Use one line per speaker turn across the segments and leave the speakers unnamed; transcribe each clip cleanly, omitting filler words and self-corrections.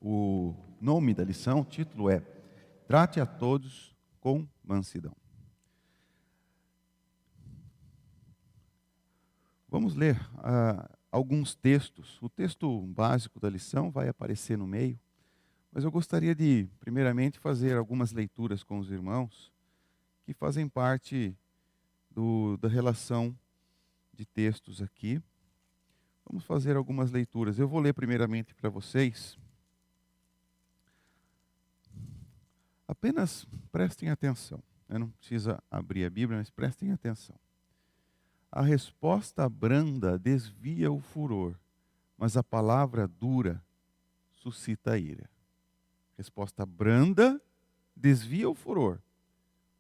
O nome da lição, o título é Trate a todos com mansidão. Vamos ler alguns textos. O texto básico da lição vai aparecer no meio, mas eu gostaria de, primeiramente, fazer algumas leituras com os irmãos que fazem parte da relação de textos aqui. Vamos fazer algumas leituras. Eu vou ler primeiramente para vocês. Apenas prestem atenção. Não precisa abrir a Bíblia, mas prestem atenção. A resposta branda desvia o furor, mas a palavra dura suscita a ira. Resposta branda desvia o furor,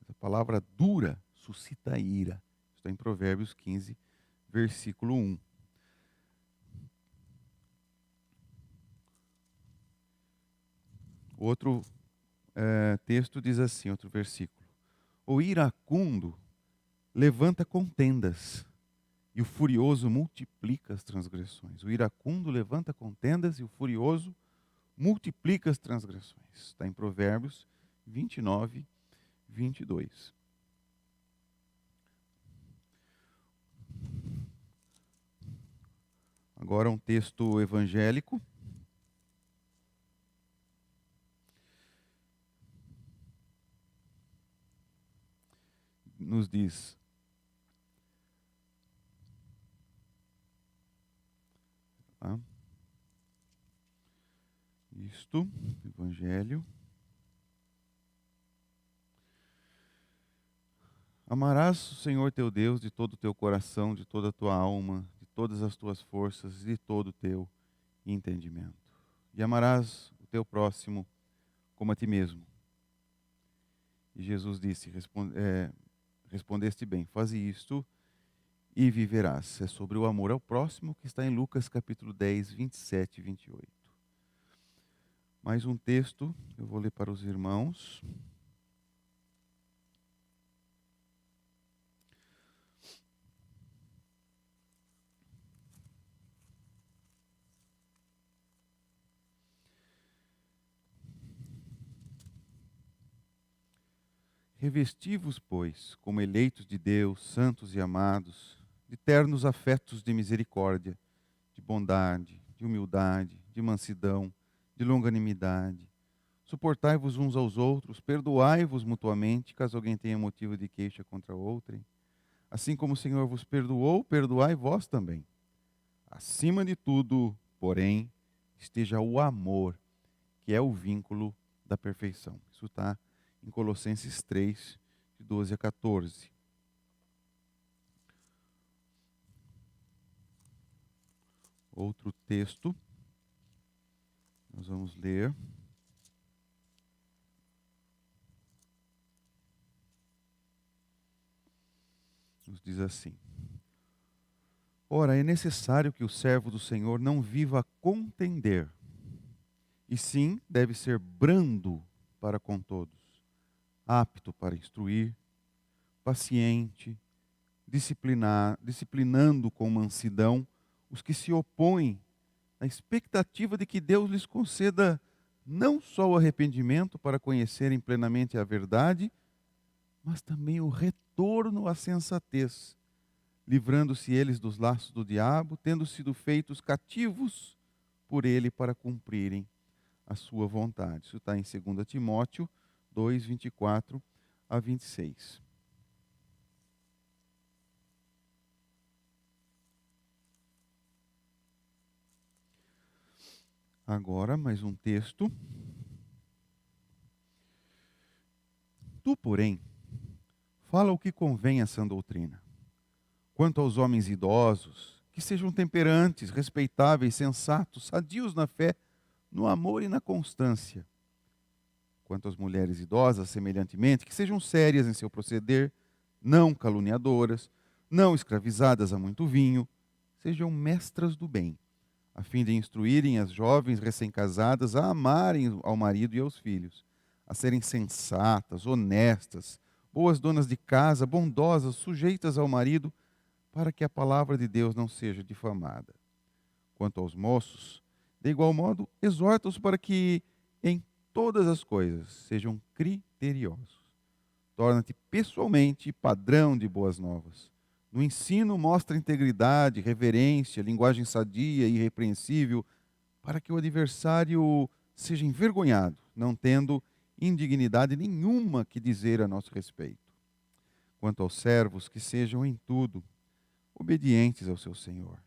mas a palavra dura suscita a ira. Está em Provérbios 15, versículo 1. Outro texto diz assim, outro versículo: o iracundo levanta contendas e o furioso multiplica as transgressões. O iracundo levanta contendas e o furioso multiplica as transgressões. Está em Provérbios 29, 22. Agora um texto evangélico. Nos diz: Evangelho. Amarás o Senhor teu Deus de todo o teu coração, de toda a tua alma, de todas as tuas forças, de todo o teu entendimento. E amarás o teu próximo como a ti mesmo. E Jesus disse, respondeste bem, faze isto e viverás. É sobre o amor ao próximo que está em Lucas capítulo 10, 27 e 28. Mais um texto, eu vou ler para os irmãos. Revesti-vos, pois, como eleitos de Deus, santos e amados, de ternos afetos de misericórdia, de bondade, de humildade, de mansidão, de longanimidade. Suportai-vos uns aos outros, perdoai-vos mutuamente, caso alguém tenha motivo de queixa contra outrem. Assim como o Senhor vos perdoou, perdoai vós também. Acima de tudo, porém, esteja o amor, que é o vínculo da perfeição. Isso está em Colossenses 3, de 12 a 14. Outro texto, nós vamos ler. Nos diz assim: ora, é necessário que o servo do Senhor não viva a contender, e sim deve ser brando para com todos, apto para instruir, paciente, disciplinando com mansidão os que se opõem, na expectativa de que Deus lhes conceda não só o arrependimento para conhecerem plenamente a verdade, mas também o retorno à sensatez, livrando-se eles dos laços do diabo, tendo sido feitos cativos por ele para cumprirem a sua vontade. Isso está em 2 Timóteo 2, 24 a 26. Agora, mais um texto. Tu, porém, fala o que convém à sã doutrina. Quanto aos homens idosos, que sejam temperantes, respeitáveis, sensatos, sadios na fé, no amor e na constância. Quanto às mulheres idosas, semelhantemente, que sejam sérias em seu proceder, não caluniadoras, não escravizadas a muito vinho, sejam mestras do bem, a fim de instruírem as jovens recém-casadas a amarem ao marido e aos filhos, a serem sensatas, honestas, boas donas de casa, bondosas, sujeitas ao marido, para que a palavra de Deus não seja difamada. Quanto aos moços, De igual modo, exorta-os para que em todas as coisas sejam criteriosos. Torna-te pessoalmente padrão de boas novas. No ensino, mostra integridade, reverência, linguagem sadia e irrepreensível, para que o adversário seja envergonhado, não tendo indignidade nenhuma que dizer a nosso respeito. Quanto aos servos, que sejam em tudo obedientes ao seu Senhor,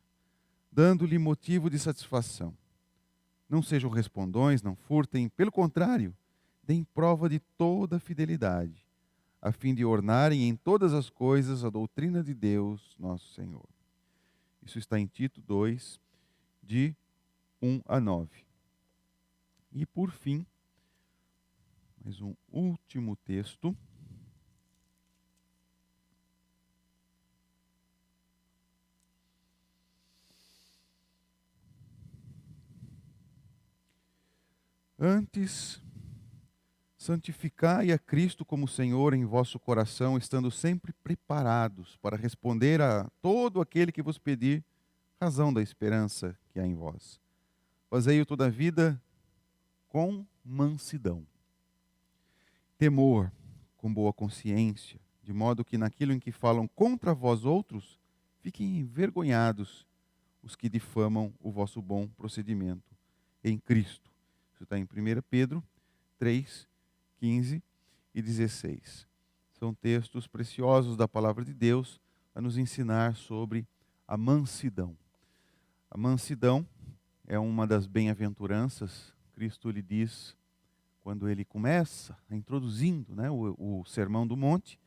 dando-lhe motivo de satisfação. Não sejam respondões, não furtem, pelo contrário, deem prova de toda fidelidade, a fim de ornarem em todas as coisas a doutrina de Deus, nosso Senhor. Isso está em Tito 2, de 1 a 9. E por fim, mais um último texto. Antes, santificai a Cristo como Senhor em vosso coração, estando sempre preparados para responder a todo aquele que vos pedir razão da esperança que há em vós. Fazei-o toda a vida com mansidão, temor, com boa consciência, de modo que naquilo em que falam contra vós outros, fiquem envergonhados os que difamam o vosso bom procedimento em Cristo. Isso está em 1 Pedro 3, 15 e 16. São textos preciosos da palavra de Deus a nos ensinar sobre a mansidão. A mansidão é uma das bem-aventuranças. Cristo lhe diz, quando ele começa introduzindo, né, o Sermão do Monte,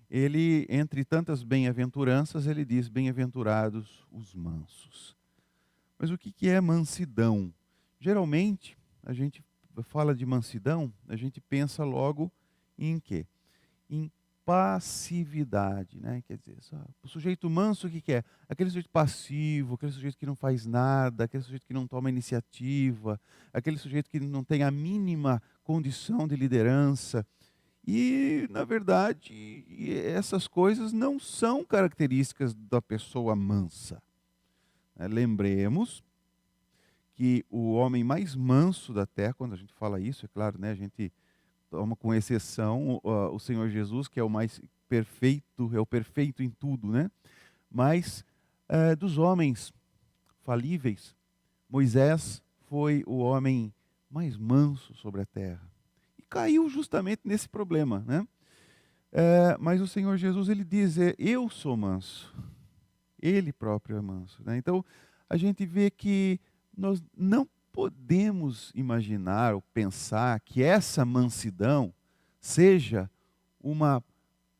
ele, entre tantas bem-aventuranças, ele diz, bem-aventurados os mansos. Mas o que é mansidão? Geralmente, a gente fala de mansidão, a gente pensa logo em quê? Em passividade, né? Quer dizer, o sujeito manso, o que é? Aquele sujeito passivo, aquele sujeito que não faz nada, aquele sujeito que não toma iniciativa, aquele sujeito que não tem a mínima condição de liderança. E, na verdade, essas coisas não são características da pessoa mansa. Lembremos que o homem mais manso da terra, quando a gente fala isso, é claro, né, a gente toma com exceção o Senhor Jesus, que é o mais perfeito, é o perfeito em tudo, né? Mas dos homens falíveis, Moisés foi o homem mais manso sobre a terra. E caiu justamente nesse problema, né? Mas o Senhor Jesus, ele diz, eu sou manso. Ele próprio é manso, né? Então, a gente vê que nós não podemos imaginar ou pensar que essa mansidão seja uma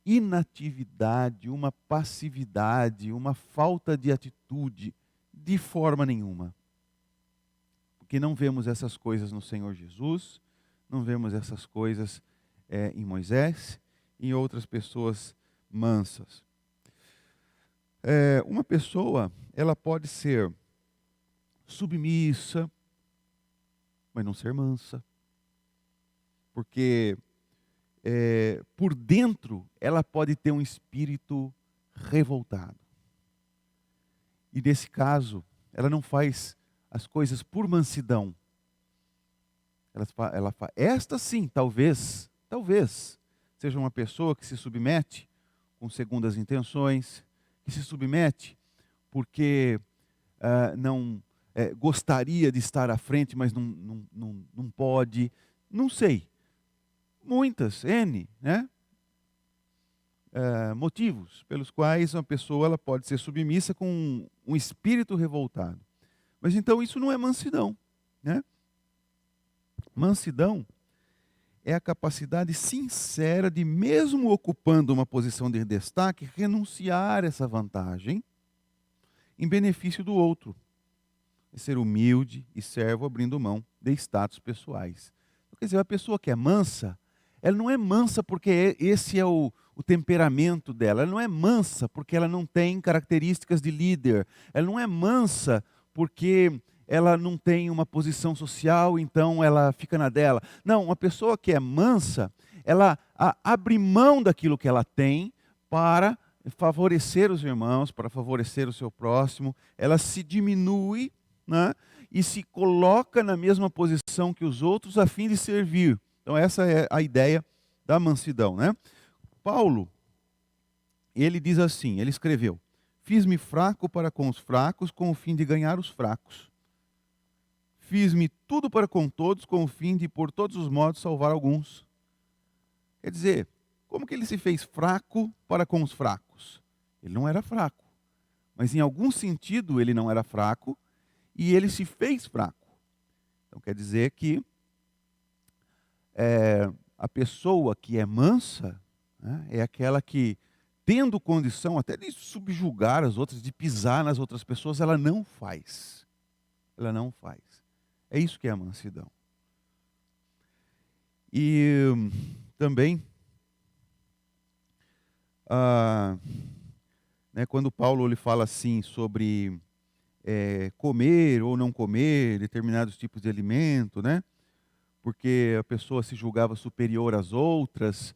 inatividade, uma passividade, uma falta de atitude, de forma nenhuma. Porque não vemos essas coisas no Senhor Jesus, não vemos essas coisas em Moisés e em outras pessoas mansas. Uma pessoa, ela pode ser submissa, mas não ser mansa. Porque por dentro ela pode ter um espírito revoltado. E nesse caso, ela não faz as coisas por mansidão. Esta sim, talvez, seja uma pessoa que se submete com segundas intenções, que se submete porque não gostaria de estar à frente, mas não pode. Não sei. Muitas, né? Motivos pelos quais uma pessoa ela pode ser submissa com um espírito revoltado. Mas então isso não é mansidão, né? Mansidão é a capacidade sincera de, mesmo ocupando uma posição de destaque, renunciar essa vantagem em benefício do outro. É ser humilde e servo abrindo mão de status pessoais. Quer dizer, a pessoa que é mansa, ela não é mansa porque esse é o temperamento dela. Ela não é mansa porque ela não tem características de líder. Ela não é mansa porque ela não tem uma posição social, então ela fica na dela. Não, uma pessoa que é mansa, ela abre mão daquilo que ela tem para favorecer os irmãos, para favorecer o seu próximo. Ela se diminui, né? e se coloca na mesma posição que os outros a fim de servir. Então essa é a ideia da mansidão, né? Paulo, ele diz assim, ele escreveu: fiz-me fraco para com os fracos, com o fim de ganhar os fracos. Fiz-me tudo para com todos, com o fim de, por todos os modos, salvar alguns. Quer dizer, como que ele se fez fraco para com os fracos? Ele não era fraco, mas em algum sentido ele não era fraco e ele se fez fraco. Então quer dizer que a pessoa que é mansa, né, é aquela que, tendo condição até de subjugar as outras, de pisar nas outras pessoas, ela não faz. Ela não faz. É isso que é a mansidão. E também, né, quando Paulo ele fala assim sobre comer ou não comer determinados tipos de alimento, né? Porque a pessoa se julgava superior às outras,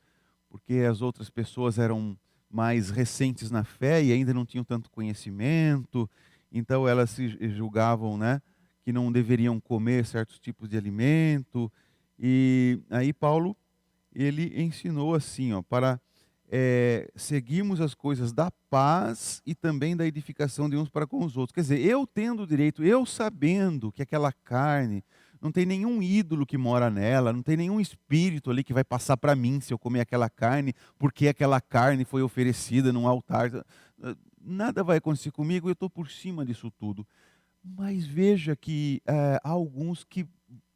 porque as outras pessoas eram mais recentes na fé e ainda não tinham tanto conhecimento, então elas se julgavam, né, que não deveriam comer certos tipos de alimento. E aí Paulo, ele ensinou assim, ó, para seguirmos as coisas da paz e também da edificação de uns para com os outros. Quer dizer, eu tendo o direito, eu sabendo que aquela carne não tem nenhum ídolo que mora nela, não tem nenhum espírito ali que vai passar para mim se eu comer aquela carne, porque aquela carne foi oferecida num altar. Nada vai acontecer comigo, eu estou por cima disso tudo. Mas veja que há alguns que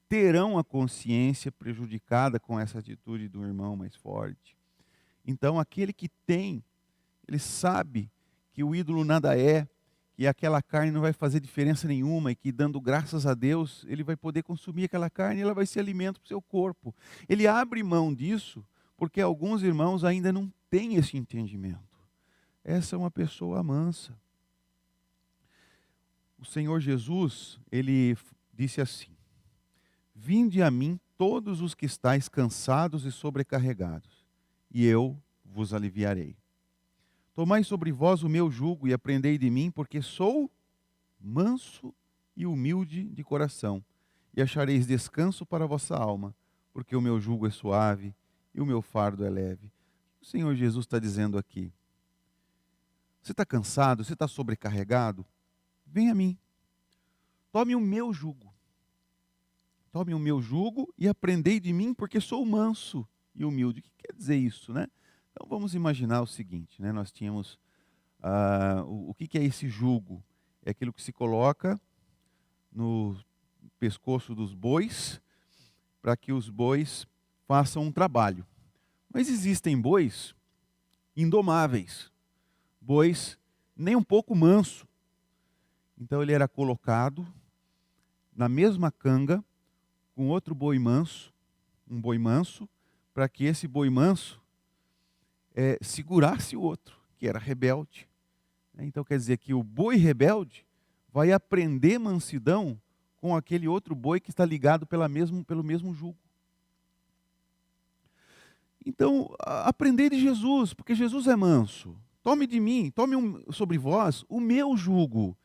terão a consciência prejudicada com essa atitude do irmão mais forte. Então, aquele que tem, ele sabe que o ídolo nada é, que aquela carne não vai fazer diferença nenhuma e que, dando graças a Deus, ele vai poder consumir aquela carne e ela vai ser alimento para o seu corpo. Ele abre mão disso porque alguns irmãos ainda não têm esse entendimento. Essa é uma pessoa mansa. O Senhor Jesus, ele disse assim: vinde a mim todos os que estáis cansados e sobrecarregados, e eu vos aliviarei. Tomai sobre vós o meu jugo e aprendei de mim, porque sou manso e humilde de coração, e achareis descanso para a vossa alma, porque o meu jugo é suave e o meu fardo é leve. O Senhor Jesus está dizendo aqui: você está cansado, você está sobrecarregado? Vem a mim, tome o meu jugo. Tome o meu jugo e aprendei de mim, porque sou manso e humilde. O que quer dizer isso, né? Então vamos imaginar o seguinte, né? Nós tínhamos, o que é esse jugo? É aquilo que se coloca no pescoço dos bois, para que os bois façam um trabalho. Mas existem bois indomáveis, bois nem um pouco manso. Então ele era colocado na mesma canga com outro boi manso, um boi manso, para que esse boi manso segurasse o outro, que era rebelde. Então quer dizer que o boi rebelde vai aprender mansidão com aquele outro boi que está ligado pelo mesmo jugo. Então, aprendei de Jesus, porque Jesus é manso. Tome de mim, tome sobre vós o meu jugo.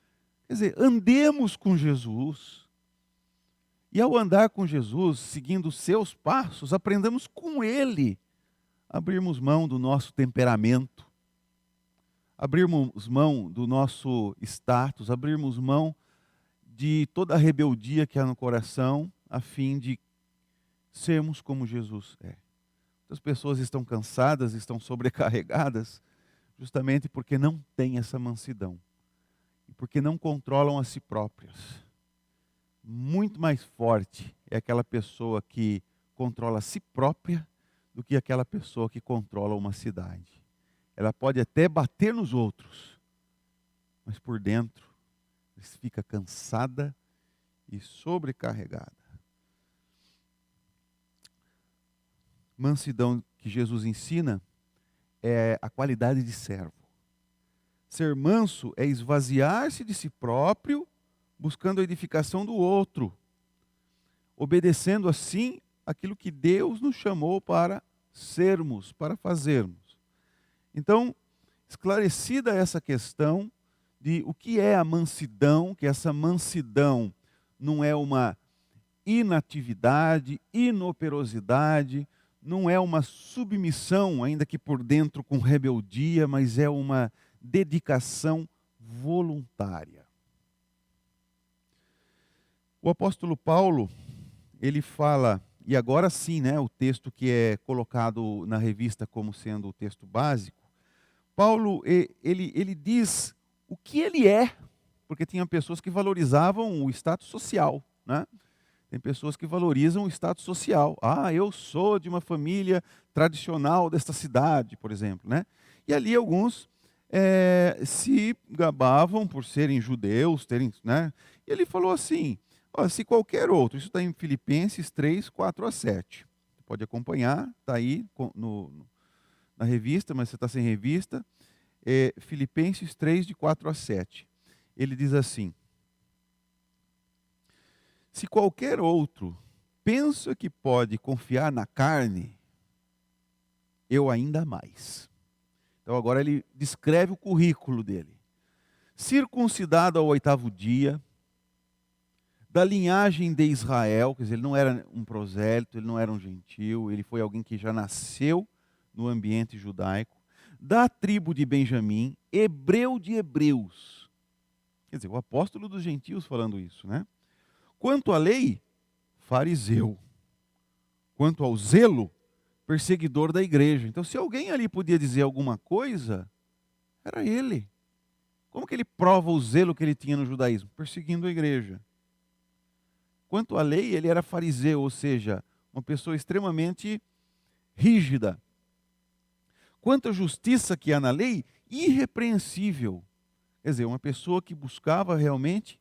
Quer dizer, andemos com Jesus. E ao andar com Jesus, seguindo os seus passos, aprendamos com Ele a abrirmos mão do nosso temperamento, abrirmos mão do nosso status, abrirmos mão de toda a rebeldia que há no coração, a fim de sermos como Jesus é. As pessoas estão cansadas, estão sobrecarregadas, justamente porque não têm essa mansidão, e porque não controlam a si próprias. Muito mais forte é aquela pessoa que controla a si própria do que aquela pessoa que controla uma cidade. Ela pode até bater nos outros, mas por dentro fica cansada e sobrecarregada. Mansidão que Jesus ensina é a qualidade de servo. Ser manso é esvaziar-se de si próprio, buscando a edificação do outro, obedecendo assim aquilo que Deus nos chamou para sermos, para fazermos. Então, esclarecida essa questão de o que é a mansidão, que essa mansidão não é uma inatividade, inoperosidade, não é uma submissão, ainda que por dentro com rebeldia, mas é uma dedicação voluntária. O apóstolo Paulo, ele fala, e agora sim, né, o texto que é colocado na revista como sendo o texto básico, Paulo, ele diz o que ele é, porque tinha pessoas que valorizavam o status social, né? Tem pessoas que valorizam o status social. Ah, eu sou de uma família tradicional desta cidade, por exemplo, né? E ali alguns se gabavam por serem judeus, né? E ele falou assim, ó, se qualquer outro, isso está em Filipenses 3, 4 a 7. Você pode acompanhar, está aí na revista, mas você está sem revista. Filipenses 3, de 4 a 7. Ele diz assim: se qualquer outro pensa que pode confiar na carne, eu ainda mais. Então agora ele descreve o currículo dele. Circuncidado ao 8º dia, da linhagem de Israel, quer dizer, ele não era um prosélito, ele não era um gentil, ele foi alguém que já nasceu no ambiente judaico, da tribo de Benjamim, hebreu de hebreus. Quer dizer, o apóstolo dos gentios falando isso, né? Quanto à lei, fariseu. Quanto ao zelo, perseguidor da igreja. Então, se alguém ali podia dizer alguma coisa, era ele. Como que ele prova o zelo que ele tinha no judaísmo? Perseguindo a igreja. Quanto à lei, ele era fariseu, ou seja, uma pessoa extremamente rígida. Quanto à justiça que há na lei, irrepreensível. Quer dizer, uma pessoa que buscava realmente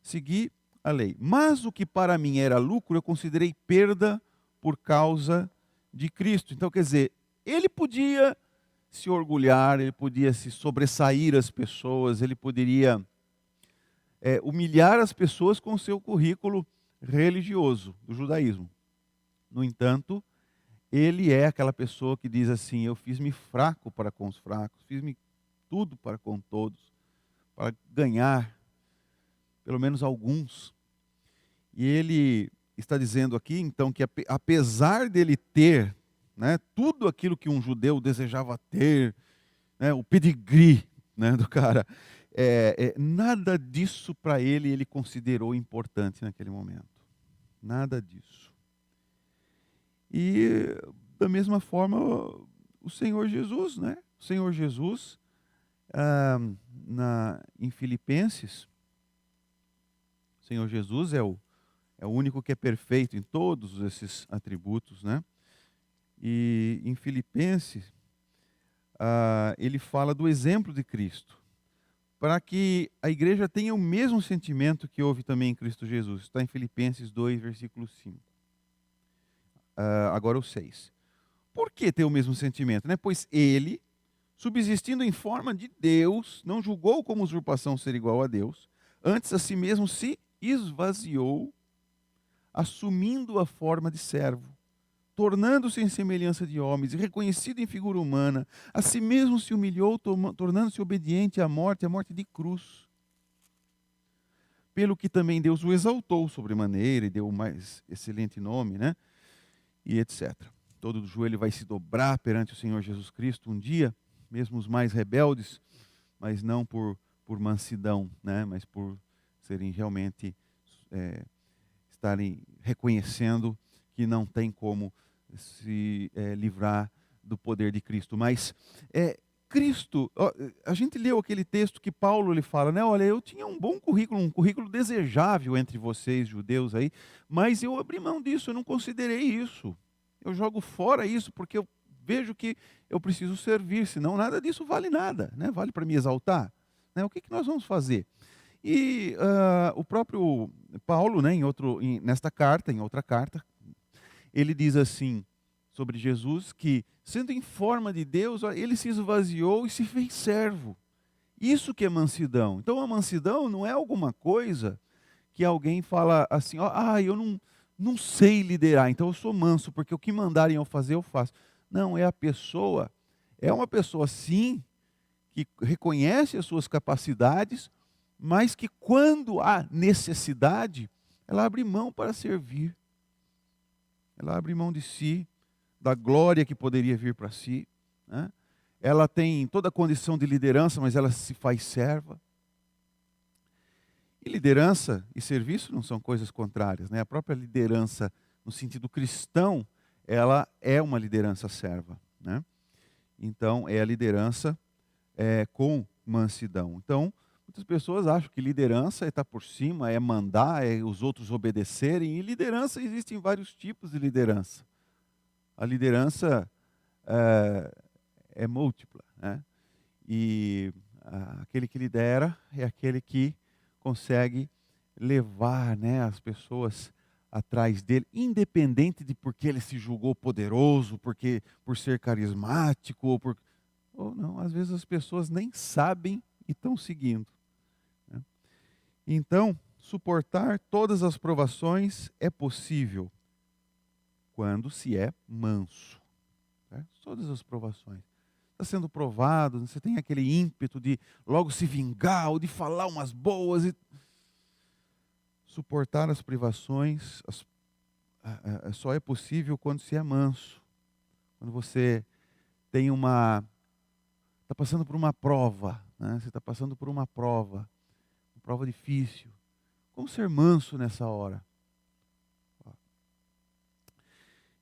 seguir a lei. Mas o que para mim era lucro, eu considerei perda por causa de Cristo. Então, quer dizer, ele podia se orgulhar, ele podia se sobressair as pessoas, ele poderia humilhar as pessoas com o seu currículo religioso do judaísmo. No entanto, ele é aquela pessoa que diz assim: eu fiz-me fraco para com os fracos, fiz-me tudo para com todos, para ganhar pelo menos alguns. E ele está dizendo aqui, então, que apesar dele ter, né, tudo aquilo que um judeu desejava ter, né, o pedigree, né, do cara, nada disso para ele considerou importante naquele momento. Nada disso. E, da mesma forma, o Senhor Jesus, né? O Senhor Jesus, em Filipenses, o Senhor Jesus é o único que é perfeito em todos esses atributos, né? E em Filipenses, ele fala do exemplo de Cristo, para que a igreja tenha o mesmo sentimento que houve também em Cristo Jesus. Está em Filipenses 2, versículo 5. Agora o 6. Por que ter o mesmo sentimento? Né? Pois ele, subsistindo em forma de Deus, não julgou como usurpação ser igual a Deus, antes a si mesmo se esvaziou, assumindo a forma de servo, tornando-se em semelhança de homens, e reconhecido em figura humana, a si mesmo se humilhou, tornando-se obediente à morte de cruz. Pelo que também Deus o exaltou sobremaneira e deu o mais excelente nome, né? E etc. Todo joelho vai se dobrar perante o Senhor Jesus Cristo um dia, mesmo os mais rebeldes, mas não por mansidão, né? Mas por serem realmente, estarem reconhecendo que não tem como se livrar do poder de Cristo. Mas Cristo, a gente leu aquele texto que Paulo lhe fala, né? Olha, eu tinha um bom currículo, um currículo desejável entre vocês, judeus aí, mas eu abri mão disso, eu não considerei isso. Eu jogo fora isso porque eu vejo que eu preciso servir, senão nada disso vale nada, né? Vale para me exaltar, né? O que nós vamos fazer? E o próprio Paulo, né, em outra carta, ele diz assim sobre Jesus, que sendo em forma de Deus, ele se esvaziou e se fez servo. Isso que é mansidão. Então a mansidão não é alguma coisa que alguém fala assim, eu não sei liderar, então eu sou manso, porque o que mandarem eu fazer, eu faço. Não, é uma pessoa sim, que reconhece as suas capacidades, mas que quando há necessidade, ela abre mão para servir. Ela abre mão de si, da glória que poderia vir para si, né? Ela tem toda a condição de liderança, mas ela se faz serva. E liderança e serviço não são coisas contrárias, né? A própria liderança, no sentido cristão, ela é uma liderança serva, né? Então, é a liderança com mansidão. Então, muitas pessoas acham que liderança é estar por cima, é mandar, é os outros obedecerem. E liderança, existem vários tipos de liderança. A liderança é múltipla, né? E aquele que lidera é aquele que consegue levar, né, as pessoas atrás dele, independente de porque ele se julgou poderoso, porque por ser carismático, ou não, às vezes as pessoas nem sabem e estão seguindo, né? Então, suportar todas as provações é possível quando se é manso, né? Todas as provações. Está sendo provado, você tem aquele ímpeto de logo se vingar, ou de falar umas boas. Suportar as privações só é possível quando se é manso. Quando você tem está passando por uma prova, né? Você está passando por uma prova difícil. Como ser manso nessa hora?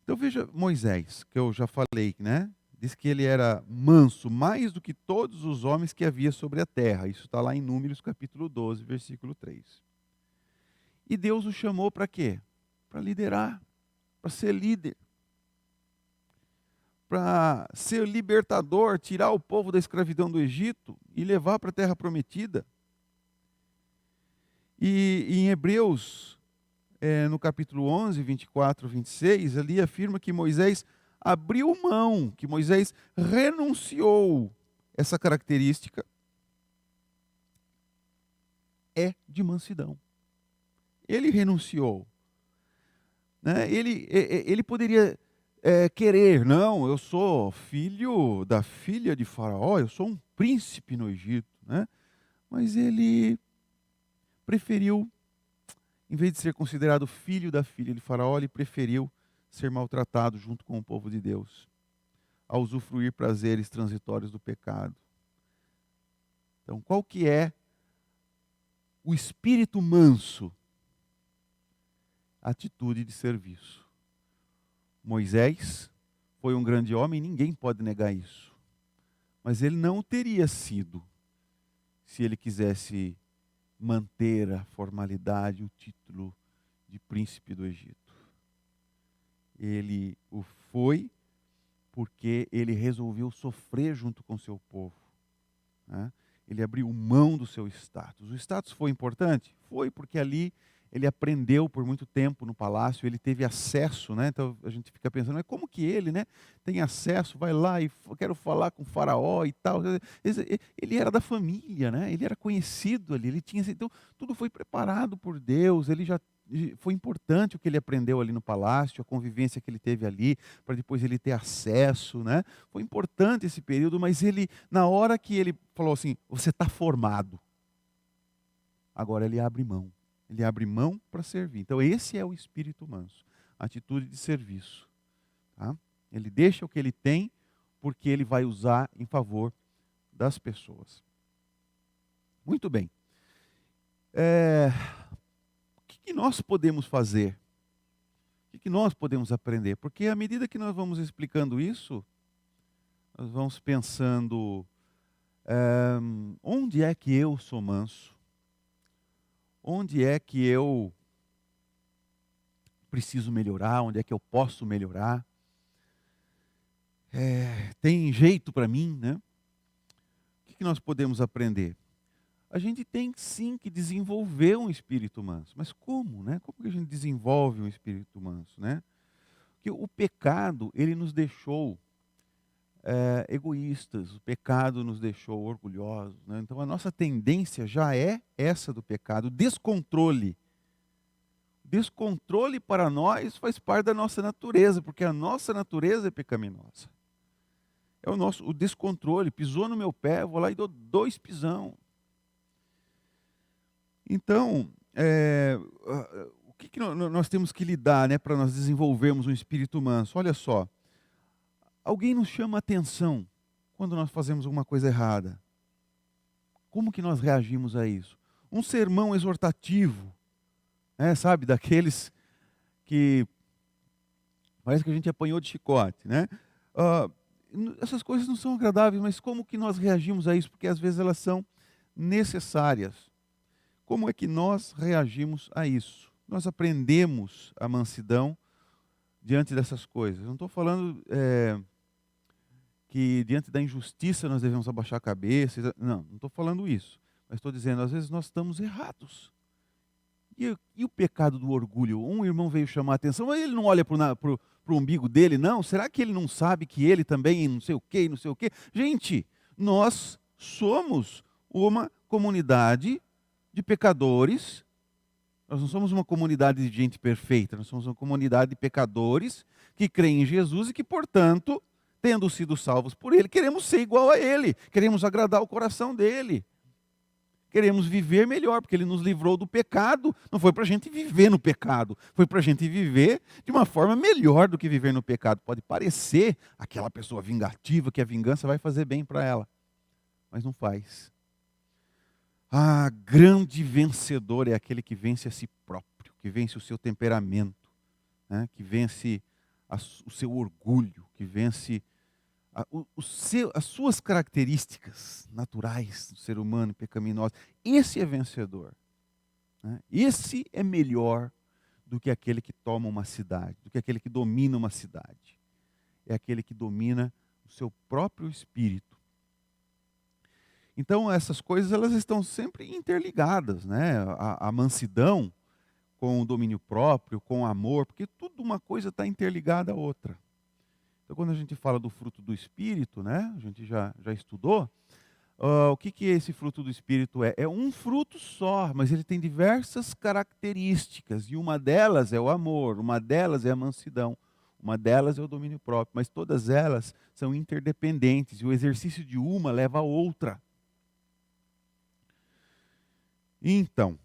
Então veja Moisés, que eu já falei, né? Diz que ele era manso mais do que todos os homens que havia sobre a terra. Isso está lá em Números capítulo 12, versículo 3. E Deus o chamou para quê? Para liderar, para ser líder, para ser libertador, tirar o povo da escravidão do Egito e levar para a terra prometida. E em Hebreus, no capítulo 11, 24, 26, ali afirma que Moisés abriu mão, que Moisés renunciou. Essa característica é de mansidão. Ele renunciou, né? Ele poderia querer, não, eu sou filho da filha de Faraó, eu sou um príncipe no Egito, né? Mas ele preferiu, em vez de ser considerado filho da filha de Faraó, ele preferiu ser maltratado junto com o povo de Deus, a usufruir prazeres transitórios do pecado. Então, qual que é o espírito manso? Atitude de serviço. Moisés foi um grande homem, ninguém pode negar isso. Mas ele não teria sido se ele quisesse manter a formalidade, o título de príncipe do Egito. Ele o foi porque ele resolveu sofrer junto com seu povo, né? Ele abriu mão do seu status. O status foi importante? Foi, porque ali ele aprendeu por muito tempo no palácio, ele teve acesso, né? Então a gente fica pensando, mas como que ele, né, tem acesso, vai lá e quero falar com o faraó e tal. Ele era da família, né? Ele era conhecido ali, ele tinha, então tudo foi preparado por Deus, ele já foi importante o que ele aprendeu ali no palácio, a convivência que ele teve ali, para depois ele ter acesso, né? Foi importante esse período, mas ele, na hora que ele falou assim, você está formado, agora ele abre mão. Ele abre mão para servir. Então esse é o espírito manso, a atitude de serviço, tá? Ele deixa o que ele tem, porque ele vai usar em favor das pessoas. Muito bem. O que nós podemos fazer? O que nós podemos aprender? Porque à medida que nós vamos explicando isso, nós vamos pensando, onde é que eu sou manso? Onde é que eu preciso melhorar? Onde é que eu posso melhorar? Tem jeito para mim, né? O que nós podemos aprender? A gente tem sim que desenvolver um espírito manso. Mas como, né? Como que a gente desenvolve um espírito manso, né? Porque o pecado, ele nos deixou egoístas, o pecado nos deixou orgulhosos, né? Então a nossa tendência já é essa do pecado, descontrole. Descontrole para nós faz parte da nossa natureza, porque a nossa natureza é pecaminosa. É o descontrole, pisou no meu pé, vou lá e dou 2 pisão. Então, que nós temos que lidar, né, para nós desenvolvermos um espírito manso? Olha só, alguém nos chama a atenção quando nós fazemos alguma coisa errada. Como que nós reagimos a isso? Um sermão exortativo, né, sabe, daqueles que parece que a gente apanhou de chicote, né? Ah, essas coisas não são agradáveis, mas como que nós reagimos a isso? Porque às vezes elas são necessárias. Como é que nós reagimos a isso? Nós aprendemos a mansidão diante dessas coisas. Não estou falando que diante da injustiça nós devemos abaixar a cabeça. Não estou falando isso. Mas estou dizendo, às vezes nós estamos errados. E o pecado do orgulho? Um irmão veio chamar a atenção, mas ele não olha para o umbigo dele, não? Será que ele não sabe que ele também não sei o quê, não sei o quê? Gente, nós somos uma comunidade de pecadores. Nós não somos uma comunidade de gente perfeita, nós somos uma comunidade de pecadores que creem em Jesus e que, portanto, tendo sido salvos por Ele, queremos ser igual a Ele, queremos agradar o coração dEle. Queremos viver melhor, porque Ele nos livrou do pecado. Não foi para a gente viver no pecado, foi para a gente viver de uma forma melhor do que viver no pecado. Pode parecer aquela pessoa vingativa, que a vingança vai fazer bem para ela, mas não faz. Grande vencedor é aquele que vence a si próprio, que vence o seu temperamento, né? Que vence o seu orgulho, que vence as suas características naturais do ser humano pecaminoso. Esse é vencedor, né? Esse é melhor do que aquele que toma uma cidade, do que aquele que domina uma cidade. É aquele que domina o seu próprio espírito. Então essas coisas elas estão sempre interligadas, né? A mansidão com o domínio próprio, com o amor, porque tudo uma coisa está interligada à outra. Então, quando a gente fala do fruto do Espírito, né, a gente já estudou, o que esse fruto do Espírito é? É um fruto só, mas ele tem diversas características, e uma delas é o amor, uma delas é a mansidão, uma delas é o domínio próprio, mas todas elas são interdependentes, e o exercício de uma leva a outra. Então,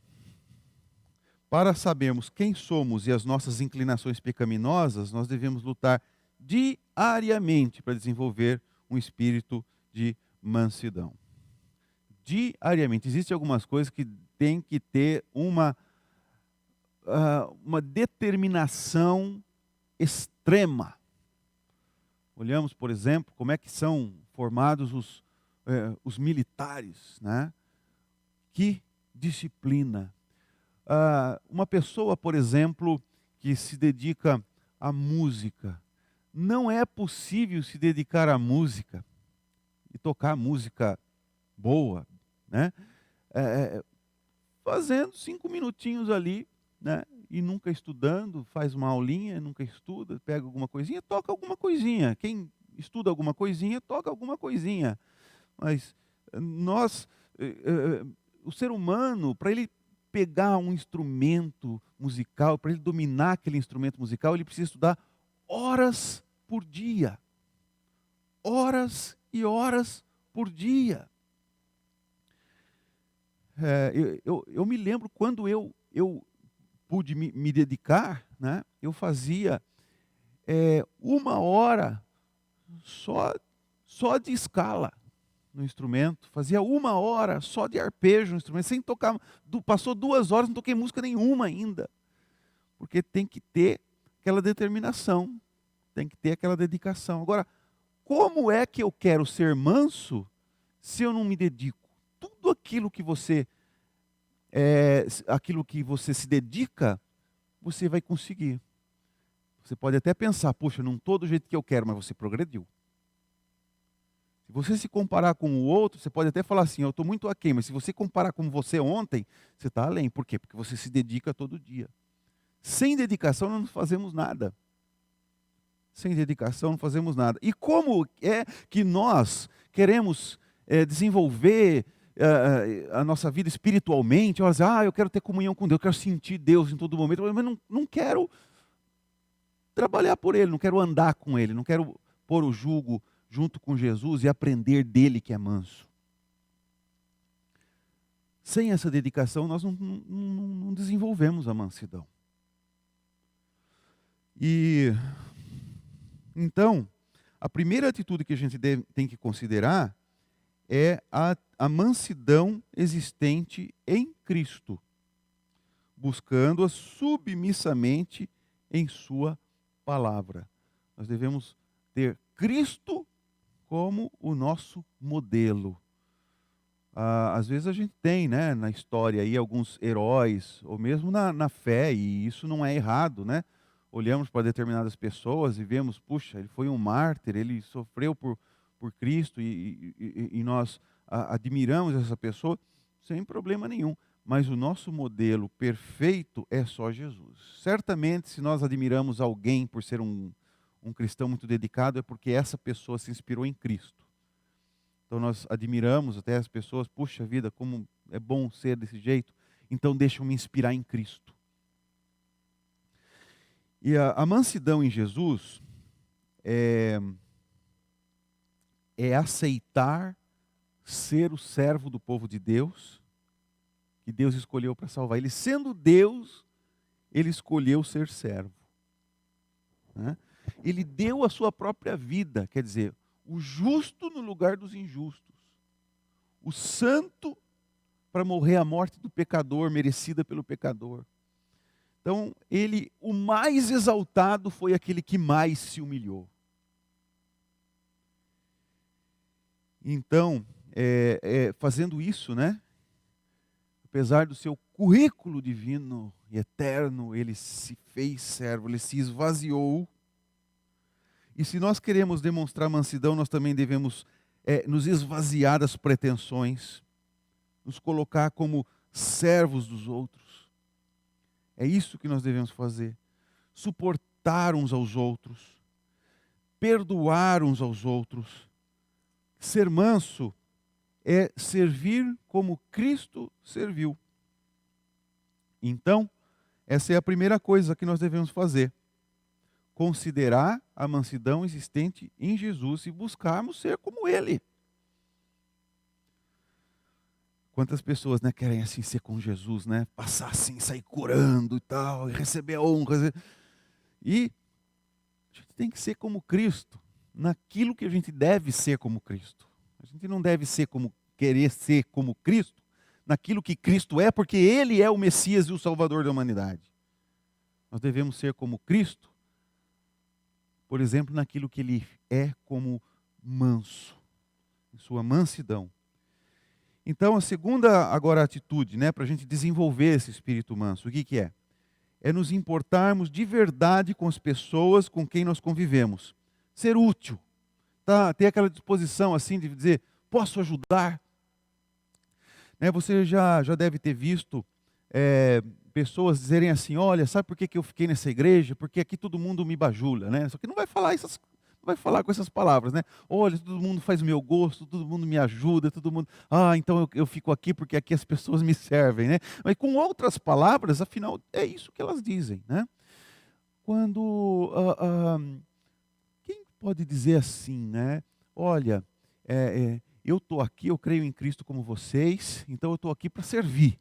para sabermos quem somos e as nossas inclinações pecaminosas, nós devemos lutar diariamente para desenvolver um espírito de mansidão. Diariamente. Existem algumas coisas que tem que ter uma determinação extrema. Olhamos, por exemplo, como é que são formados os militares, né? Que disciplina. Uma pessoa, por exemplo, que se dedica à música, não é possível se dedicar à música e tocar música boa, né? Fazendo 5 minutinhos ali, né? E nunca estudando, faz uma aulinha, nunca estuda, pega alguma coisinha, toca alguma coisinha. Quem estuda alguma coisinha, toca alguma coisinha. Mas o ser humano, para ele pegar um instrumento musical, para ele dominar aquele instrumento musical, ele precisa estudar horas por dia. Horas e horas por dia. Eu me lembro quando eu pude me dedicar, né? Eu fazia 1 hora só de escala no instrumento, fazia 1 hora só de arpejo no instrumento, sem tocar. Passou 2 horas, não toquei música nenhuma ainda. Porque tem que ter aquela determinação, tem que ter aquela dedicação. Agora, como é que eu quero ser manso se eu não me dedico? Tudo aquilo que você se dedica, você vai conseguir. Você pode até pensar, poxa, não estou do jeito que eu quero, mas você progrediu. Se você se comparar com o outro, você pode até falar assim, eu estou muito aquém, mas se você comparar com você ontem, você está além. Por quê? Porque você se dedica todo dia. Sem dedicação não fazemos nada. Sem dedicação não fazemos nada. E como é que nós queremos desenvolver a nossa vida espiritualmente? Eu quero ter comunhão com Deus, eu quero sentir Deus em todo momento, mas não quero trabalhar por Ele, não quero andar com Ele, não quero pôr o jugo junto com Jesus e aprender dele que é manso. Sem essa dedicação, nós não desenvolvemos a mansidão. E então, a primeira atitude que a gente tem que considerar é a mansidão existente em Cristo, buscando-a submissamente em sua palavra. Nós devemos ter Cristo como o nosso modelo. Às vezes a gente tem, né, na história aí alguns heróis, ou mesmo na fé, e isso não é errado, né? Olhamos para determinadas pessoas e vemos, puxa, ele foi um mártir, ele sofreu por Cristo e nós admiramos essa pessoa sem problema nenhum. Mas o nosso modelo perfeito é só Jesus. Certamente, se nós admiramos alguém por ser um cristão muito dedicado, é porque essa pessoa se inspirou em Cristo. Então nós admiramos até as pessoas, puxa vida, como é bom ser desse jeito. Então deixa eu me inspirar em Cristo. E a mansidão em Jesus é aceitar ser o servo do povo de Deus, que Deus escolheu para salvar. Ele sendo Deus, ele escolheu ser servo. Né? Ele deu a sua própria vida, quer dizer, o justo no lugar dos injustos, o santo para morrer a morte do pecador, merecida pelo pecador. Então, o mais exaltado foi aquele que mais se humilhou. Então, fazendo isso, né? Apesar do seu currículo divino e eterno, ele se fez servo, ele se esvaziou. E se nós queremos demonstrar mansidão, nós também devemos nos esvaziar das pretensões, nos colocar como servos dos outros. É isso que nós devemos fazer. Suportar uns aos outros, perdoar uns aos outros. Ser manso é servir como Cristo serviu. Então, essa é a primeira coisa que nós devemos fazer. Considerar a mansidão existente em Jesus e buscarmos ser como Ele. Quantas pessoas, né, querem assim ser com Jesus, né? Passar assim, sair curando e tal, e receber a honra. E a gente tem que ser como Cristo, naquilo que a gente deve ser como Cristo. A gente não deve querer ser como Cristo, naquilo que Cristo é, porque Ele é o Messias e o Salvador da humanidade. Nós devemos ser como Cristo, por exemplo, naquilo que Ele é como manso, em sua mansidão. Então, a segunda agora atitude, né, para a gente desenvolver esse espírito manso, o que é? É nos importarmos de verdade com as pessoas com quem nós convivemos. Ser útil. Ter aquela disposição assim de dizer, posso ajudar? Né, você já deve ter visto pessoas dizerem assim, olha, sabe por que eu fiquei nessa igreja? Porque aqui todo mundo me bajula, né? Só que não vai falar com essas palavras, né? Olha, todo mundo faz o meu gosto, todo mundo me ajuda, todo mundo... então eu fico aqui porque aqui as pessoas me servem, né? Mas com outras palavras, afinal, é isso que elas dizem, né? Quando... quem pode dizer assim, né? Olha, eu estou aqui, eu creio em Cristo como vocês, então eu estou aqui para servir.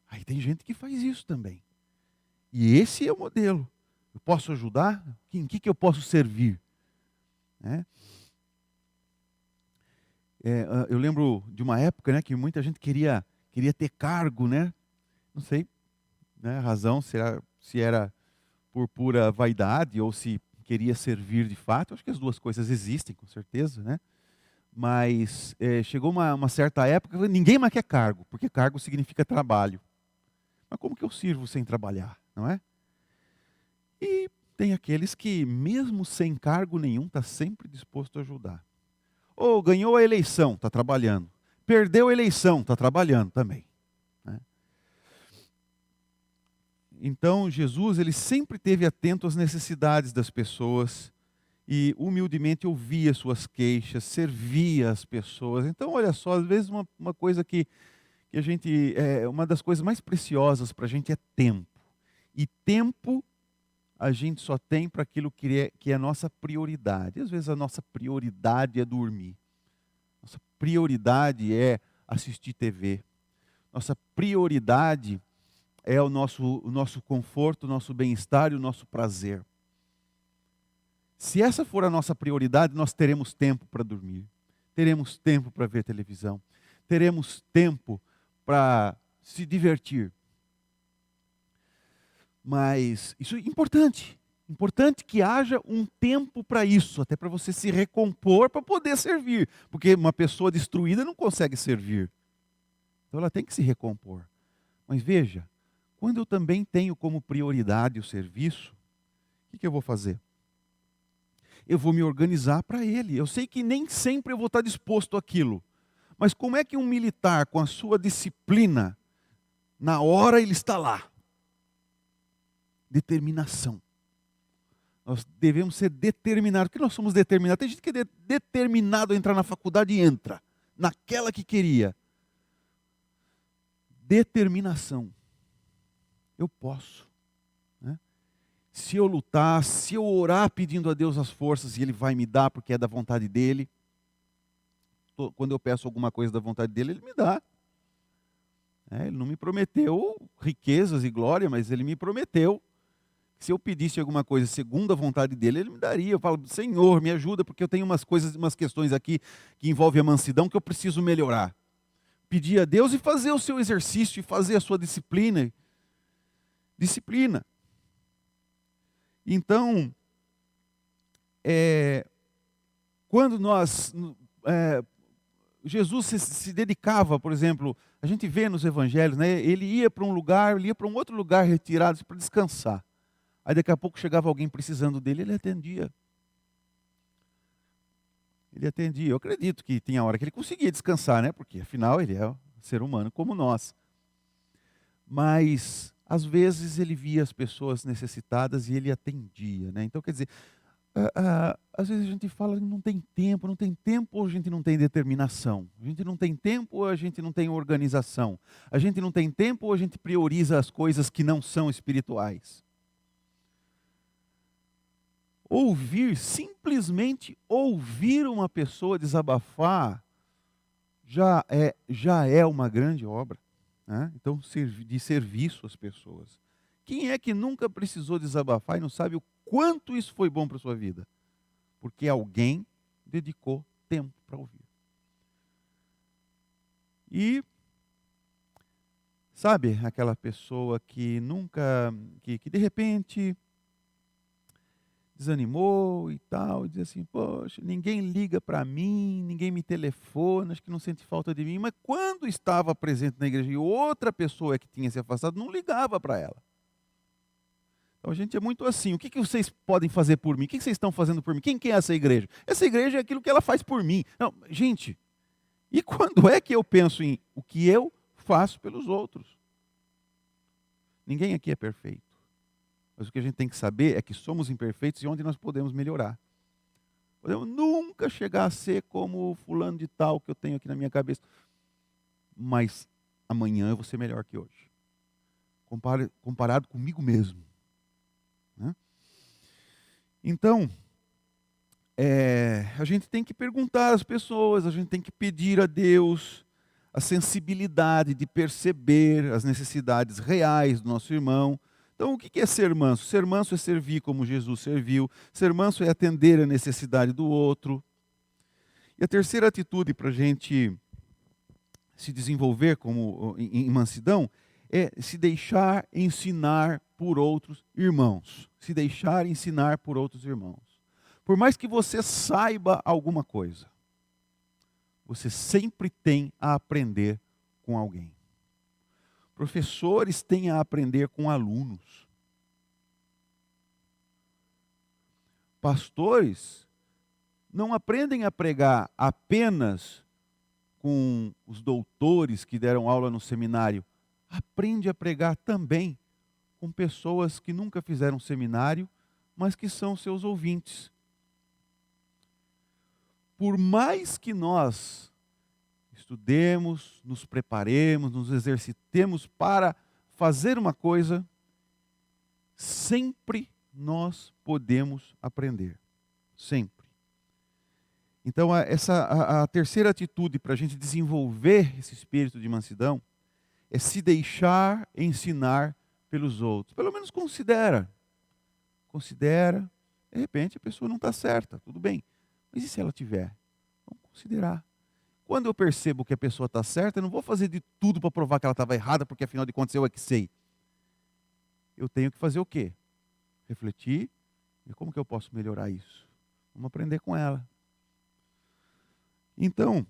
Aí tem gente que faz isso também. E esse é o modelo. Eu posso ajudar? Em que eu posso servir? Eu lembro de uma época, né, que muita gente queria ter cargo, né? Não sei, né, a razão se era por pura vaidade ou se queria servir de fato. Eu acho que as duas coisas existem, com certeza, né? Mas chegou uma certa época que ninguém mais quer cargo, porque cargo significa trabalho. Mas como que eu sirvo sem trabalhar, não é? E tem aqueles que, mesmo sem cargo nenhum, está sempre disposto a ajudar. Ou ganhou a eleição, está trabalhando. Perdeu a eleição, está trabalhando também. Né? Então, Jesus, ele sempre esteve atento às necessidades das pessoas e humildemente ouvia suas queixas, servia as pessoas. Então, olha só, às vezes uma coisa que a gente, uma das coisas mais preciosas para a gente é tempo. E tempo a gente só tem para aquilo que é a nossa prioridade. Às vezes a nossa prioridade é dormir. Nossa prioridade é assistir TV. Nossa prioridade é o nosso conforto, o nosso bem-estar e o nosso prazer. Se essa for a nossa prioridade, nós teremos tempo para dormir, teremos tempo para ver televisão, teremos tempo para se divertir. Mas isso é importante. Importante que haja um tempo para isso, até para você se recompor, para poder servir. Porque uma pessoa destruída não consegue servir. Então ela tem que se recompor. Mas veja, quando eu também tenho como prioridade o serviço, o que eu vou fazer? Eu vou me organizar para ele. Eu sei que nem sempre eu vou estar disposto àquilo. Mas como é que um militar, com a sua disciplina, na hora ele está lá? Determinação. Nós devemos ser determinados. Porque nós somos determinados. Tem gente que é determinado a entrar na faculdade e entra. Naquela que queria. Determinação. Eu posso. Né? Se eu lutar, se eu orar pedindo a Deus as forças, e Ele vai me dar porque é da vontade dEle. Quando eu peço alguma coisa da vontade dEle, Ele me dá. Ele não me prometeu riquezas e glória, mas Ele me prometeu. Se eu pedisse alguma coisa segundo a vontade dele, ele me daria. Eu falo, Senhor, me ajuda, porque eu tenho umas questões aqui que envolvem a mansidão que eu preciso melhorar. Pedir a Deus e fazer o seu exercício, e fazer a sua disciplina. Disciplina. Então, quando Jesus se dedicava, por exemplo, a gente vê nos evangelhos, né, ele ia para um lugar, ele ia para um outro lugar retirado para descansar. Aí daqui a pouco chegava alguém precisando dele, ele atendia. Ele atendia. Eu acredito que tinha hora que ele conseguia descansar, né? Porque afinal ele é um ser humano como nós. Mas às vezes ele via as pessoas necessitadas e ele atendia, né? Então quer dizer, às vezes a gente fala que não tem tempo ou a gente não tem determinação. A gente não tem tempo ou a gente não tem organização. A gente não tem tempo ou a gente prioriza as coisas que não são espirituais. Simplesmente ouvir uma pessoa desabafar, já é uma grande obra. Né? Então, de serviço às pessoas. Quem é que nunca precisou desabafar e não sabe o quanto isso foi bom para a sua vida? Porque alguém dedicou tempo para ouvir. E, sabe, aquela pessoa que que de repente desanimou e tal, e diz assim, poxa, ninguém liga para mim, ninguém me telefona, acho que não sente falta de mim, mas quando estava presente na igreja e outra pessoa que tinha se afastado, não ligava para ela. Então a gente é muito assim, o que vocês podem fazer por mim? O que vocês estão fazendo por mim? Quem que é essa igreja? Essa igreja é aquilo que ela faz por mim. Não, gente, e quando é que eu penso em o que eu faço pelos outros? Ninguém aqui é perfeito. Mas o que a gente tem que saber é que somos imperfeitos e onde nós podemos melhorar. Podemos nunca chegar a ser como o fulano de tal que eu tenho aqui na minha cabeça. Mas amanhã eu vou ser melhor que hoje. Comparado comigo mesmo. Né? Então, a gente tem que perguntar às pessoas, a gente tem que pedir a Deus a sensibilidade de perceber as necessidades reais do nosso irmão. Então, o que é ser manso? Ser manso é servir como Jesus serviu. Ser manso é atender a necessidade do outro. E a terceira atitude para a gente se desenvolver em mansidão é se deixar ensinar por outros irmãos. Se deixar ensinar por outros irmãos. Por mais que você saiba alguma coisa, você sempre tem a aprender com alguém. Professores têm a aprender com alunos. Pastores não aprendem a pregar apenas com os doutores que deram aula no seminário. Aprende a pregar também com pessoas que nunca fizeram seminário, mas que são seus ouvintes. Por mais que nós estudemos, nos preparemos, nos exercitemos para fazer uma coisa, sempre nós podemos aprender. Sempre. Então, a terceira atitude para a gente desenvolver esse espírito de mansidão é se deixar ensinar pelos outros. Pelo menos considera. Considera, de repente a pessoa não está certa, tudo bem. Mas e se ela tiver? Vamos considerar. Quando eu percebo que a pessoa está certa, eu não vou fazer de tudo para provar que ela estava errada, porque afinal de contas eu é que sei. Eu tenho que fazer o quê? Refletir. E como que eu posso melhorar isso? Vamos aprender com ela. Então,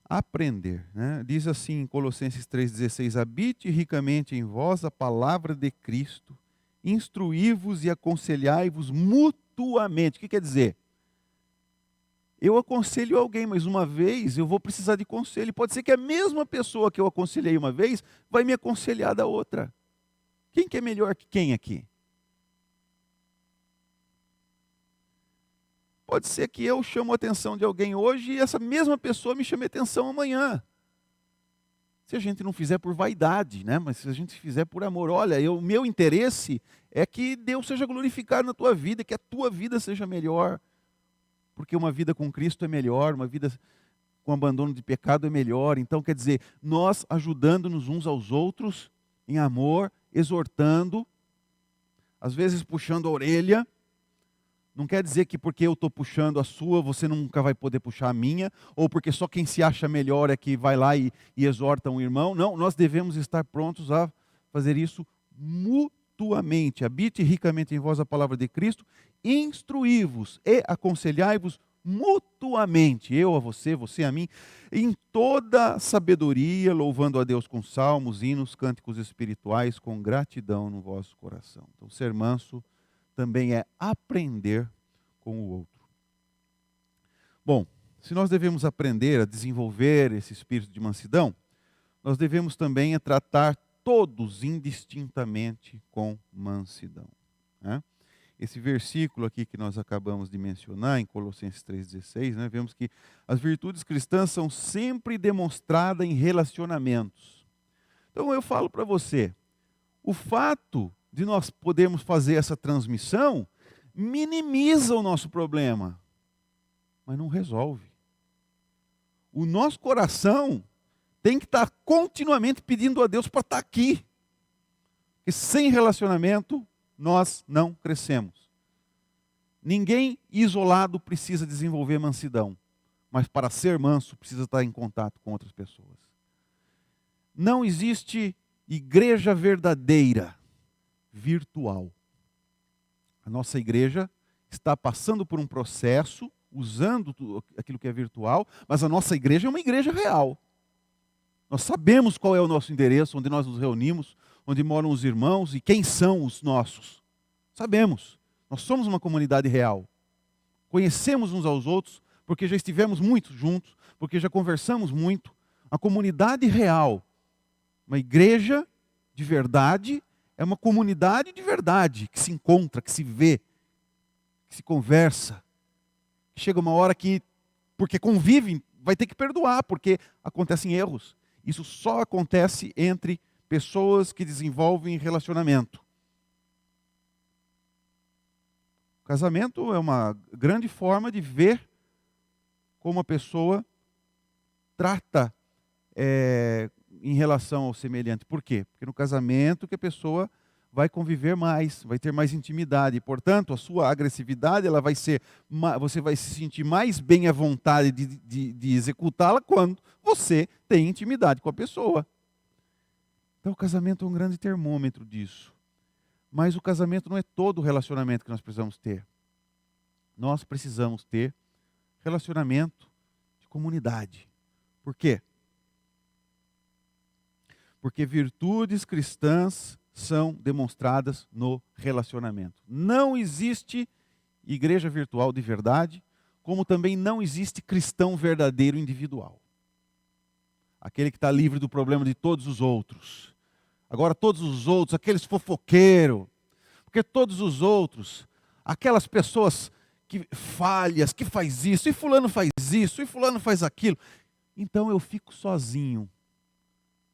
aprender, né? Diz assim em Colossenses 3,16: habite ricamente em vós a palavra de Cristo, instruí-vos e aconselhai-vos mutuamente. O que quer dizer? Eu aconselho alguém, mas uma vez eu vou precisar de conselho. Pode ser que a mesma pessoa que eu aconselhei uma vez vai me aconselhar da outra. Quem que é melhor que quem aqui? Pode ser que eu chamo a atenção de alguém hoje e essa mesma pessoa me chame a atenção amanhã. Se a gente não fizer por vaidade, né? Mas se a gente fizer por amor. Olha, o meu interesse é que Deus seja glorificado na tua vida, que a tua vida seja melhor. Porque uma vida com Cristo é melhor, uma vida com abandono de pecado é melhor. Então, quer dizer, nós ajudando-nos uns aos outros, em amor, exortando, às vezes puxando a orelha. Não quer dizer que porque eu estou puxando a sua, você nunca vai poder puxar a minha, ou porque só quem se acha melhor é que vai lá e exorta um irmão. Não, nós devemos estar prontos a fazer isso mutuamente. Habite ricamente em vós a palavra de Cristo, instruí-vos e aconselhai-vos mutuamente, eu a você, você a mim, em toda sabedoria, louvando a Deus com salmos, hinos, cânticos espirituais, com gratidão no vosso coração. Então, ser manso também é aprender com o outro. Bom, se nós devemos aprender a desenvolver esse espírito de mansidão, nós devemos também tratar todos indistintamente com mansidão, né? Esse versículo aqui que nós acabamos de mencionar, em Colossenses 3,16, né, vemos que as virtudes cristãs são sempre demonstradas em relacionamentos. Então eu falo para você, o fato de nós podermos fazer essa transmissão minimiza o nosso problema, mas não resolve. O nosso coração tem que estar continuamente pedindo a Deus para estar aqui. Porque sem relacionamento, nós não crescemos. Ninguém isolado precisa desenvolver mansidão, mas para ser manso precisa estar em contato com outras pessoas. Não existe igreja verdadeira virtual. A nossa igreja está passando por um processo, usando aquilo que é virtual, mas a nossa igreja é uma igreja real. Nós sabemos qual é o nosso endereço, onde nós nos reunimos, onde moram os irmãos e quem são os nossos. Sabemos. Nós somos uma comunidade real. Conhecemos uns aos outros, porque já estivemos muito juntos, porque já conversamos muito. A comunidade real, uma igreja de verdade, é uma comunidade de verdade, que se encontra, que se vê, que se conversa. Chega uma hora que, porque convivem, vai ter que perdoar, porque acontecem erros. Isso só acontece entre pessoas que desenvolvem relacionamento. O casamento é uma grande forma de ver como a pessoa trata em relação ao semelhante. Por quê? Porque no casamento que a pessoa vai conviver mais, vai ter mais intimidade. E, portanto, a sua agressividade ela vai ser, você vai se sentir mais bem à vontade de executá-la quando você tem intimidade com a pessoa. Então, o casamento é um grande termômetro disso. Mas o casamento não é todo o relacionamento que nós precisamos ter. Nós precisamos ter relacionamento de comunidade. Por quê? Porque virtudes cristãs são demonstradas no relacionamento. Não existe igreja virtual de verdade, como também não existe cristão verdadeiro individual. Aquele que está livre do problema de todos os outros. Agora todos os outros, aqueles fofoqueiros, porque todos os outros, aquelas pessoas que falhas, que faz isso, e fulano faz isso, e fulano faz aquilo. Então eu fico sozinho.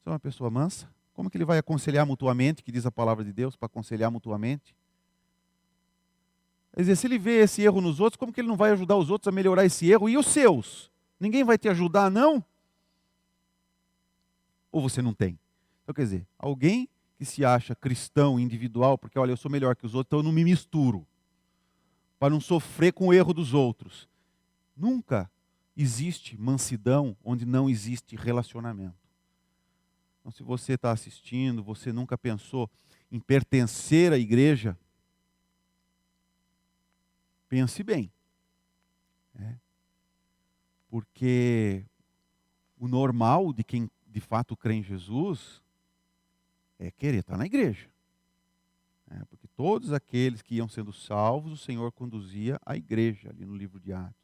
Você é uma pessoa mansa? Como que ele vai aconselhar mutuamente, que diz a palavra de Deus, para aconselhar mutuamente? Quer dizer, se ele vê esse erro nos outros, como que ele não vai ajudar os outros a melhorar esse erro? E os seus? Ninguém vai te ajudar, não? Ou você não tem? Então, quer dizer, alguém que se acha cristão individual, porque, olha, eu sou melhor que os outros, então eu não me misturo, para não sofrer com o erro dos outros. Nunca existe mansidão onde não existe relacionamento. Então, se você está assistindo, você nunca pensou em pertencer à igreja, pense bem. Porque o normal de quem de fato crê em Jesus é querer estar na igreja. Porque todos aqueles que iam sendo salvos, o Senhor conduzia à igreja, ali no livro de Atos.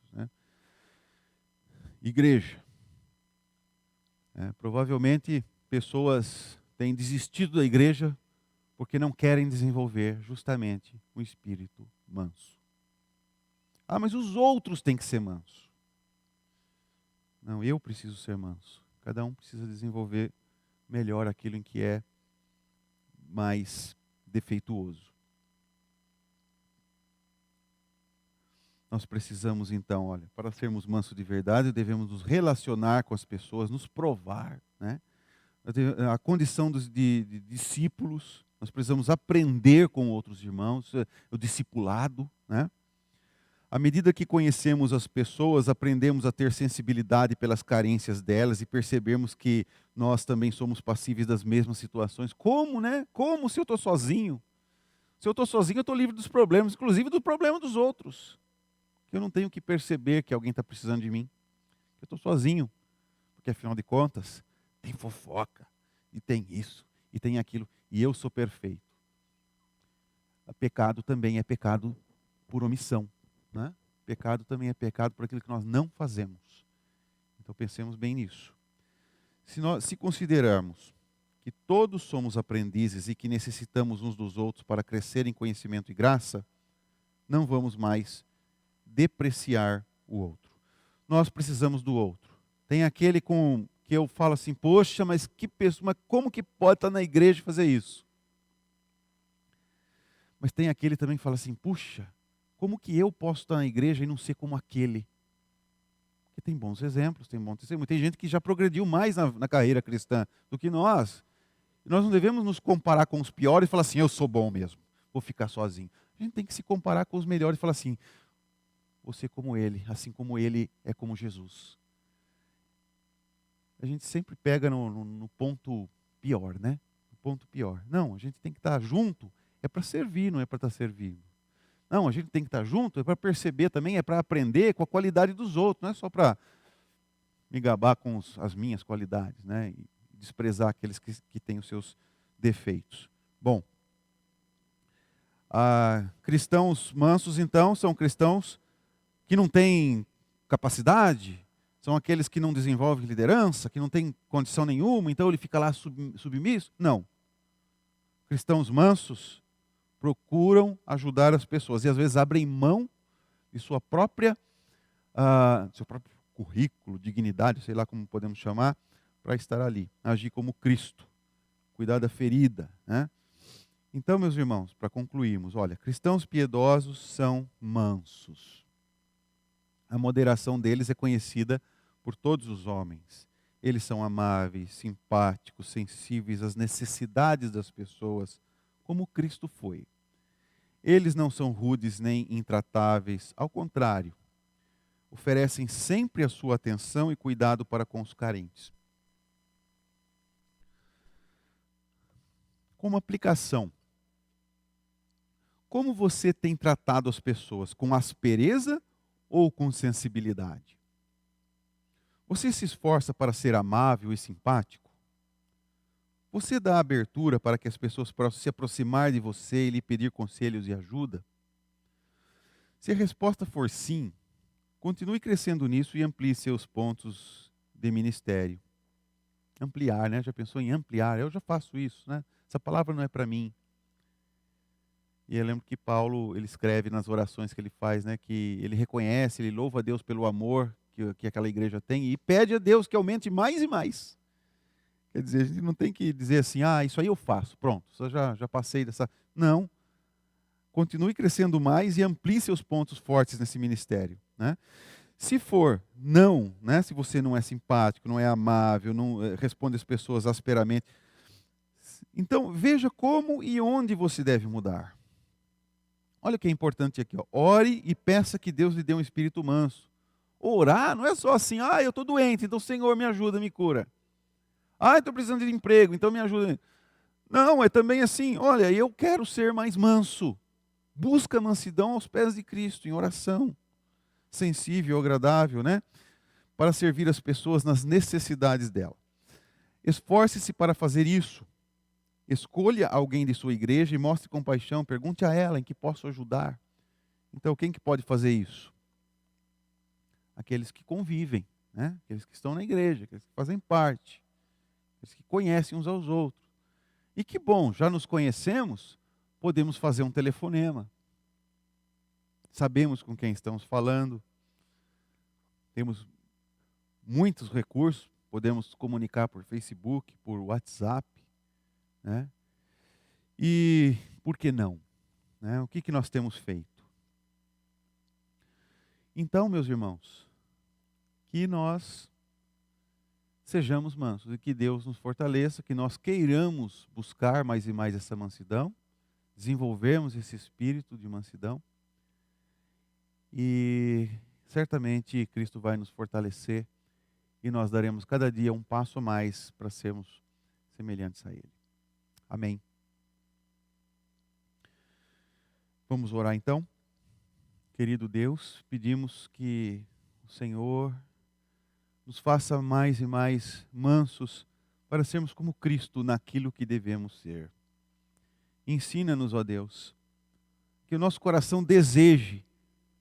Igreja. Provavelmente pessoas têm desistido da igreja porque não querem desenvolver justamente o espírito manso. Ah, mas os outros têm que ser mansos. Não, eu preciso ser manso. Cada um precisa desenvolver melhor aquilo em que é mais defeituoso. Nós precisamos então, olha, para sermos mansos de verdade, devemos nos relacionar com as pessoas, nos provar, A condição de discípulos, nós precisamos aprender com outros irmãos, o discipulado, À medida que conhecemos as pessoas, aprendemos a ter sensibilidade pelas carências delas e percebemos que nós também somos passíveis das mesmas situações. Como, Como se eu estou sozinho? Se eu estou sozinho, eu estou livre dos problemas, inclusive do problema dos outros. Eu não tenho que perceber que alguém está precisando de mim. Eu estou sozinho. Porque, afinal de contas, tem fofoca, e tem isso, e tem aquilo, e eu sou perfeito. O pecado também é pecado por omissão. Pecado também é pecado por aquilo que nós não fazemos. Então pensemos bem nisso. Se considerarmos que todos somos aprendizes e que necessitamos uns dos outros para crescer em conhecimento e graça, não vamos mais depreciar o outro. Nós precisamos do outro. Tem aquele que eu falo assim, poxa, mas que pessoa, mas como que pode estar na igreja e fazer isso? Mas tem aquele também que fala assim, puxa, como que eu posso estar na igreja e não ser como aquele? Porque tem bons exemplos, tem bom testemunho. Tem gente que já progrediu mais na carreira cristã do que nós. E nós não devemos nos comparar com os piores e falar assim, eu sou bom mesmo, vou ficar sozinho. A gente tem que se comparar com os melhores e falar assim, você como ele, assim como ele é como Jesus. A gente sempre pega no ponto pior, No ponto pior. Não, a gente tem que estar junto, é para servir, não é para estar servindo. Não, a gente tem que estar junto, é para perceber também, é para aprender com a qualidade dos outros, não é só para me gabar com as minhas qualidades, e desprezar aqueles que têm os seus defeitos. Bom, cristãos mansos, então, são cristãos que não têm capacidade, são aqueles que não desenvolvem liderança, que não têm condição nenhuma, então ele fica lá submisso? Não. Cristãos mansos procuram ajudar as pessoas e às vezes abrem mão de seu próprio currículo, dignidade, sei lá como podemos chamar, para estar ali, agir como Cristo, cuidar da ferida. Então, meus irmãos, para concluirmos, olha, cristãos piedosos são mansos. A moderação deles é conhecida por todos os homens. Eles são amáveis, simpáticos, sensíveis às necessidades das pessoas, como Cristo foi. Eles não são rudes nem intratáveis, ao contrário, oferecem sempre a sua atenção e cuidado para com os carentes. Como aplicação, como você tem tratado as pessoas? Com aspereza ou com sensibilidade? Você se esforça para ser amável e simpático? Você dá abertura para que as pessoas possam se aproximar de você e lhe pedir conselhos e ajuda? Se a resposta for sim, continue crescendo nisso e amplie seus pontos de ministério. Ampliar, Já pensou em ampliar? Eu já faço isso, Essa palavra não é para mim. E eu lembro que Paulo, ele escreve nas orações que ele faz, que ele reconhece, ele louva a Deus pelo amor que aquela igreja tem e pede a Deus que aumente mais e mais. Quer dizer, a gente não tem que dizer assim, isso aí eu faço, pronto, já passei dessa. Não. continue crescendo mais e amplie seus pontos fortes nesse ministério, né? Se for não, né? Se você não é simpático, não é amável, não responde as pessoas asperamente, então veja como e onde você deve mudar. Olha o que é importante aqui, ó. Ore e peça que Deus lhe dê um espírito manso. Orar não é só assim, eu estou doente, então Senhor me ajuda, me cura. Estou precisando de emprego, então me ajuda. Não, é também assim, olha, eu quero ser mais manso. Busca mansidão aos pés de Cristo, em oração. Sensível, agradável, né? Para servir as pessoas nas necessidades dela. Esforce-se para fazer isso. Escolha alguém de sua igreja e mostre compaixão. Pergunte a ela em que posso ajudar. Então, quem que pode fazer isso? Aqueles que convivem, né? Aqueles que estão na igreja, aqueles que fazem parte, aqueles que conhecem uns aos outros. E que bom, já nos conhecemos, podemos fazer um telefonema. Sabemos com quem estamos falando. Temos muitos recursos, podemos comunicar por Facebook, por WhatsApp, né? E por que não? Né? O que nós temos feito? Então, meus irmãos, que nós sejamos mansos e que Deus nos fortaleça, que nós queiramos buscar mais e mais essa mansidão, desenvolvermos esse espírito de mansidão e certamente Cristo vai nos fortalecer e nós daremos cada dia um passo a mais para sermos semelhantes a Ele. Amém. Vamos orar então? Querido Deus, pedimos que o Senhor nos faça mais e mais mansos para sermos como Cristo naquilo que devemos ser. Ensina-nos, ó Deus, que o nosso coração deseje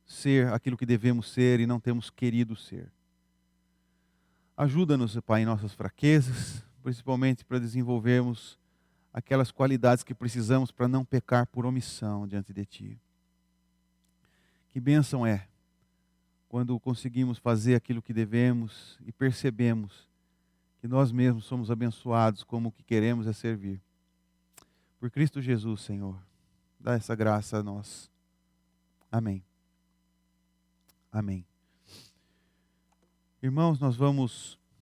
ser aquilo que devemos ser e não temos querido ser. Ajuda-nos, Pai, em nossas fraquezas, principalmente para desenvolvermos aquelas qualidades que precisamos para não pecar por omissão diante de Ti. Que bênção é quando conseguimos fazer aquilo que devemos e percebemos que nós mesmos somos abençoados como o que queremos é servir. Por Cristo Jesus, Senhor, dá essa graça a nós. Amém. Amém. Irmãos, nós vamos